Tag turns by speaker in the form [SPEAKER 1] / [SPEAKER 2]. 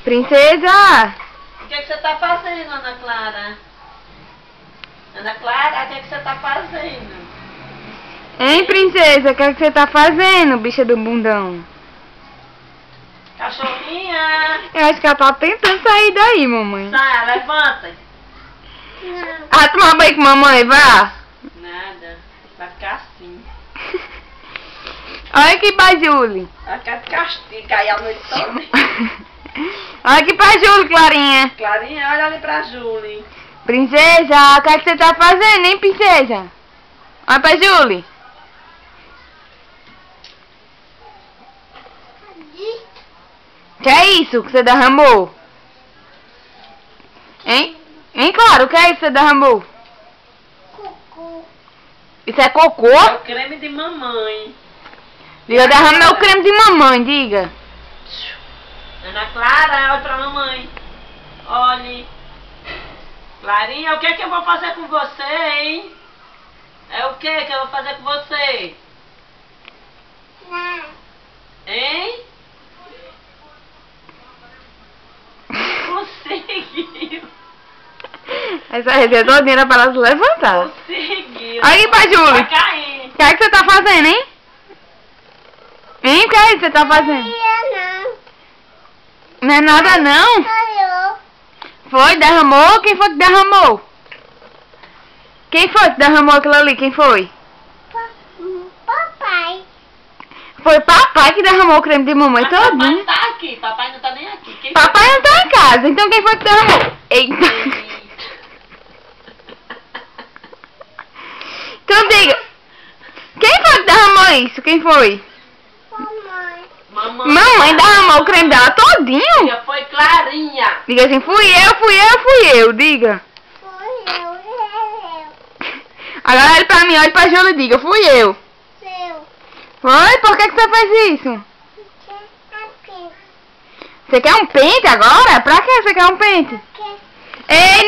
[SPEAKER 1] Princesa!
[SPEAKER 2] O que você tá fazendo, Ana Clara? Ana Clara, o que você tá fazendo?
[SPEAKER 1] Hein, princesa? O que você tá fazendo, bicha do bundão?
[SPEAKER 2] Cachorrinha!
[SPEAKER 1] Eu acho que ela tá tentando sair daí, mamãe.
[SPEAKER 2] Sai, levanta!
[SPEAKER 1] Ah, tomar banho com mamãe, vá!
[SPEAKER 2] Nada, vai ficar assim.
[SPEAKER 1] Olha aqui pra Julie.
[SPEAKER 2] Vai ficar de castigo aí a noite toda.
[SPEAKER 1] Olha aqui pra Julie, Clarinha.
[SPEAKER 2] Clarinha, olha ali pra Julie.
[SPEAKER 1] Princesa, o que você tá fazendo, hein, princesa? Olha pra Julie. Que é isso que você derramou? Hein? Hein, Clara? O que é isso que você derramou?
[SPEAKER 3] Cocô.
[SPEAKER 1] Isso é cocô?
[SPEAKER 2] É o creme de mamãe.
[SPEAKER 1] Eu derramei o creme de mamãe, diga.
[SPEAKER 2] Ana Clara, olha pra mamãe. Olhe. Clarinha, o que é que eu vou fazer com você, hein? É o que eu vou fazer com você?
[SPEAKER 3] Não.
[SPEAKER 2] Hein? Conseguiu.
[SPEAKER 1] Essa receita toda era pra ela se levantar.
[SPEAKER 2] Conseguiu.
[SPEAKER 1] Aí, pra Julie.
[SPEAKER 2] Vai cair.
[SPEAKER 1] O que é que você tá fazendo, hein? Hein? O que é que você tá fazendo?
[SPEAKER 3] Não.
[SPEAKER 1] Não é nada, não?
[SPEAKER 3] Olhou.
[SPEAKER 1] Foi? Derramou? Quem foi que derramou? Quem foi que derramou aquilo ali? Quem foi?
[SPEAKER 3] Papai.
[SPEAKER 1] Foi papai que derramou o creme de mamãe
[SPEAKER 2] Mas papai
[SPEAKER 1] todinho.
[SPEAKER 2] não tá aqui. Papai não tá nem aqui. Quem
[SPEAKER 1] Papai
[SPEAKER 2] foi?
[SPEAKER 1] não tá em casa, então quem foi que derramou? Eita. Então diga. Quem foi que derramou isso? Quem foi?
[SPEAKER 3] Mamãe.
[SPEAKER 2] Mamãe.
[SPEAKER 1] Mamãe derramou o creme dela todinho?
[SPEAKER 2] Já foi Clarinha.
[SPEAKER 1] Diga assim, fui eu, diga.
[SPEAKER 3] Foi eu.
[SPEAKER 1] Agora olha pra mim, olha pra Júlia e diga, fui eu.
[SPEAKER 3] Seu.
[SPEAKER 1] Foi? Por que você fez isso?
[SPEAKER 3] Aqui.
[SPEAKER 1] Você quer um pente agora? Pra que você quer um pente?
[SPEAKER 3] Aqui.
[SPEAKER 1] Ei!